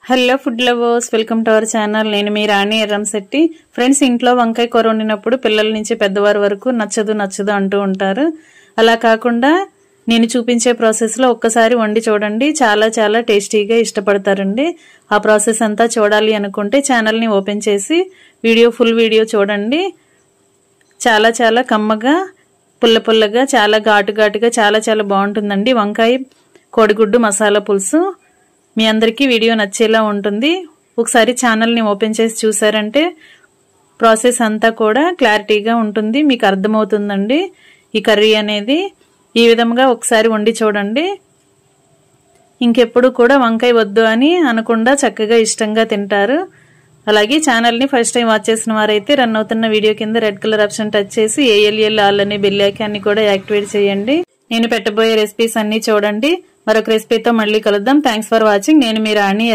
Hello food lovers, welcome to our channel. నేను మీ రాణి Erramsetti. Friends, ఇంట్లో వంకాయ కూర వండినప్పుడు పిల్లల నుంచి పెద్దవారి వరకు నచ్చదు అంటూ ఉంటారు. అలా కాకుండా నేను చూపించే ప్రాసెస్ లో ఒక్కసారి వండి చూడండి, చాలా చాలా టేస్టీగా ఇష్టపడతారండి. ఆ ప్రాసెస్ అంతా చూడాలి అనుకుంటే ఛానల్ ని ఓపెన్ చేసి ఫుల్ వీడియో చూడండి. చాలా చాలా కమ్మగా, పుల్లగా, చాలా ఘాటుగా చాలా చాలా బాగుంటుందండి వంకాయ కోడిగుడ్డు మసాలా పులుసు. మీ అందరికీ వీడియో నచ్చేలా ఉంటుంది. ఒకసారి ఛానల్ ని ఓపెన్ చేసి చూసారంటే ప్రాసెస్ అంతా కూడా క్లారిటీగా ఉంటుంది, మీకు అర్థమవుతుందండి. ఈ కర్రీ అనేది ఈ విధంగా ఒకసారి వండి చూడండి. ఇంకెప్పుడు కూడా వంకాయ వద్దు అని అనకుండా చక్కగా ఇష్టంగా తింటారు. అలాగే ఛానల్ ని ఫస్ట్ టైం వాచ్ చేసిన వారైతే రన్ అవుతున్న వీడియో కింద రెడ్ కలర్ ఆప్షన్ టచ్ చేసి ALL ఆల్ అనే బెల్ ఐకాన్ని కూడా యాక్టివేట్ చేయండి. నేను పెట్టబోయే రెసిపీస్ అన్ని చూడండి. మరొక రెసిపీతో మళ్ళీ కలుద్దాం. Thanks for watching. నేను మీ రాణి.